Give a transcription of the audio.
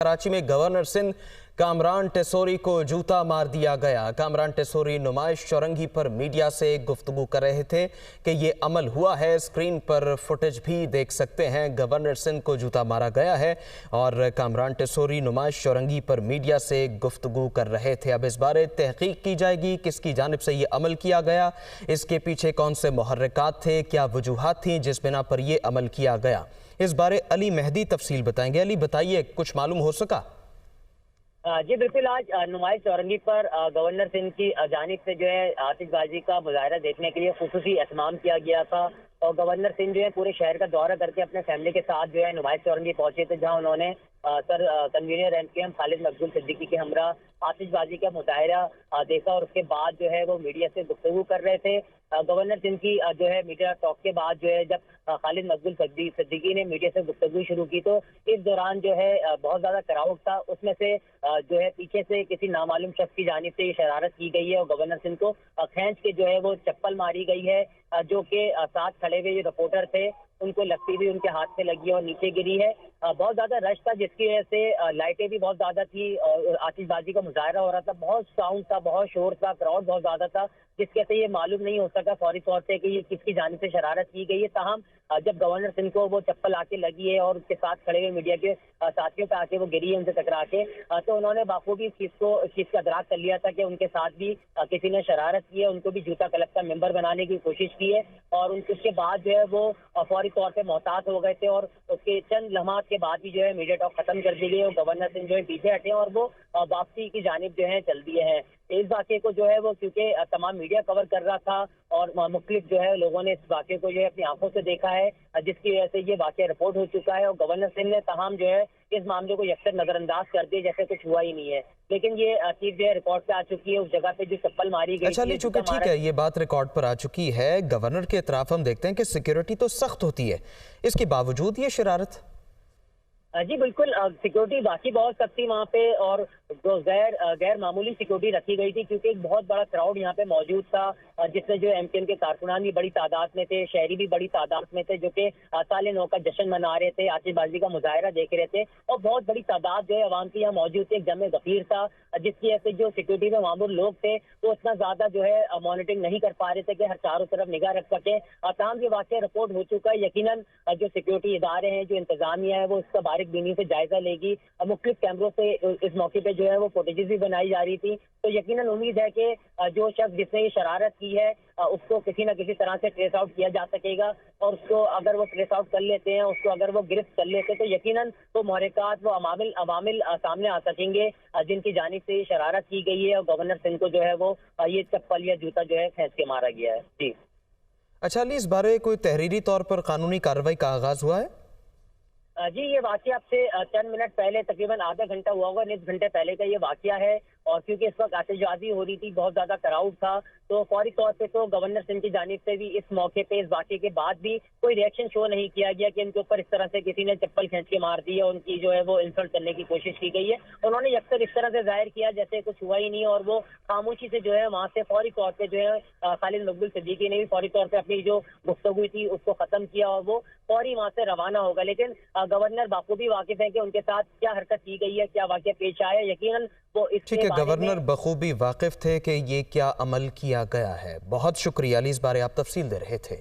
कराची में गवर्नर सिंध कामरान टेसोरी को जूता मार दिया गया। कामरान टेसोरी नुमाइश चौरंगी पर मीडिया से गुफ्तगू कर रहे थे कि ये अमल हुआ है। स्क्रीन पर फुटेज भी देख सकते हैं। गवर्नर सिंध को जूता मारा गया है और कामरान टेसोरी नुमाइश चौरंगी पर मीडिया से गुफ्तगू कर रहे थे। अब इस बारे तहकीक की जाएगी, किसकी जानिब से ये अमल किया गया, इसके पीछे कौन से मुहर्रिकात थे, क्या वजूहात थी जिस बिना पर यह अमल किया गया। इस बारे अली मेहदी तफसील बताएंगे। अली बताइए, कुछ मालूम हो सका? जी बिल्कुल, आज नुमाइश चौरंगी पर गवर्नर सिंध की जानिब से जो है आतिशबाजी का मुजाहरा देखने के लिए खुसूसी एहतमाम किया गया था और गवर्नर सिंध जो है पूरे शहर का दौरा करके अपने फैमिली के साथ जो है नुमाइश चौरंगी पहुंचे थे, जहां उन्होंने सर कन्वीनर एमकेएम खालिद मकबूल सिद्दीकी के हमरा आतिशबाजी का मुजाहरा देखा और उसके बाद जो है वो मीडिया से गुफ्तगू कर रहे थे। गवर्नर सिंध की जो है मीडिया टॉक के बाद जो है जब खालिद मकबूल सिद्दीकी ने मीडिया से गुफ्तगू शुरू की तो इस दौरान जो है बहुत ज्यादा क्राउड था। उसमें से जो है पीछे से किसी नामालूम शख्स की जानिब से ये शरारत की गई है और गवर्नर सिंध को खींच के जो है वो चप्पल मारी गई है, जो कि साथ खड़े हुए जो रिपोर्टर थे उनको लगती हुई उनके हाथ से लगी और नीचे गिरी है। बहुत ज्यादा रश था जिसकी वजह से लाइटें भी बहुत ज्यादा थी और आतिशबाजी का मुजाहरा हो रहा था। बहुत साउंड था, बहुत शोर था, क्राउड बहुत ज्यादा था, जिसके से ये मालूम नहीं हो सका फौरी तौर पे कि ये किसकी जानिब से शरारत की गई है। ताहम जब गवर्नर सिंह को वो चप्पल आके लगी है और उसके साथ खड़े हुए मीडिया के साथियों पे आके वो गिरी है उनसे टकरा के, तो उन्होंने बाखूबी इस चीज का अदराक कर लिया था कि उनके साथ भी किसी ने शरारत की है, उनको भी जूता कलब का मेंबर बनाने की कोशिश की है और उसके बाद जो है वो फौरी तौर पे मोहतात हो गए थे और उसके चंद लम्हात के बाद भी जो है मीडिया टॉक खत्म कर दी गई और गवर्नर सिंह जो है पीछे हटे और वो वापसी की जानिब जो है चल दिए हैं। इस वाक़े को जो है वो क्योंकि तमाम मीडिया कवर कर रहा था और मुख्तलिफ जो है लोगों ने इस वाक़े को जो है अपनी आंखों से देखा है, जिसकी वजह से ये वाक़या रिपोर्ट हो चुका है और गवर्नर सिंह ने तमाम जो है इस मामले को यकसर नजरअंदाज कर दिया जैसे कुछ हुआ ही नहीं है। लेकिन ये चीज जो है रिकॉर्ड पे आ चुकी है, उस जगह पे जो चप्पल मारी गई। अच्छा, चूंकि ठीक है, ये बात रिकॉर्ड पर आ चुकी है। गवर्नर के इतराफ हम देखते हैं कि सिक्योरिटी तो सख्त होती है, इसके बावजूद ये शरारत। जी बिल्कुल, सिक्योरिटी बाकी बहुत सख्त थी वहाँ पे और जो गैर मामूली सिक्योरिटी रखी गई थी क्योंकि एक बहुत बड़ा क्राउड यहाँ पे मौजूद था, जिसमें जो एमकेएम के कारकुनान भी बड़ी तादाद में थे, शहरी भी बड़ी तादाद में थे, जो कि साल नौ का जश्न मना रहे थे, आतिशबाजी का मुजाहरा देख रहे थे और बहुत बड़ी तादाद जो है अवाम की यहाँ मौजूद थी। एक जमे गफीर था जिसकी वजह से जो सिक्योरिटी में मामूल लोग थे वो इतना ज्यादा जो है मॉनिटरिंग नहीं कर पा रहे थे कि हर चारों तरफ निगाह रख सके। तमाम ये वाक़या रिपोर्ट हो चुका है। यकीनन जो सिक्योरिटी इदारे हैं, जो इंतजामिया है, वो इसका बारीक बीनी से जायजा लेगी। मुख्तलिफ कैमरों से इस मौके पे जो है वो फुटेजेस भी बनाई जा रही थी, तो यकीनन उम्मीद है कि जो शख्स जिसने ये शरारत की है उसको किसी न किसी तरह से ट्रेस आउट किया जा सकेगा और उसको अगर वो ट्रेस आउट कर लेते हैं, उसको अगर वो गिरफ्त कर लेते हैं तो यकीनन वो मुहर्रिकात, वो अवामिल सामने आ सकेंगे जिनकी जानिब से ये शरारत की गई है और गवर्नर सिंह को जो है वो ये चप्पल या जूता जो है खींच के मारा गया है। जी अच्छा अली, इस बारे कोई तहरीरी तौर पर कानूनी कार्रवाई का आगाज हुआ है? जी ये वाक़या आपसे चंद मिनट पहले, तकरीबन आधा घंटा हुआ होगा, निस घंटे पहले का ये वाक़या है और क्योंकि इस वक्त आतिशबाजी हो रही थी, बहुत ज्यादा क्राउड था, तो फौरी तौर पे तो गवर्नर सिंह की जानिब से भी इस मौके पे, इस वाक़े के बाद भी कोई रिएक्शन शो नहीं किया गया कि इनके ऊपर इस तरह से किसी ने चप्पल खींच के मार दी है, उनकी जो है वो इंसल्ट करने की कोशिश की गई है। उन्होंने यकसर इस तरह से जाहिर किया जैसे कुछ हुआ ही नहीं और वो खामोशी से जो है वहाँ से फौरी तौर पर जो है खालिद मकबूल सिद्दीकी ने भी फौरी तौर पर अपनी जो गुफ्तगू थी उसको खत्म किया और वो फौरी वहाँ से रवाना होगा। लेकिन गवर्नर बखूबी वाकिफ है कि उनके साथ क्या हरकत की गई है, क्या वाक़या पेश आया। यकीनन वो ठीक है, गवर्नर बखूबी वाकिफ थे कि ये क्या अमल किया गया है। बहुत शुक्रिया अली, इस बारे आप तफसील दे रहे थे।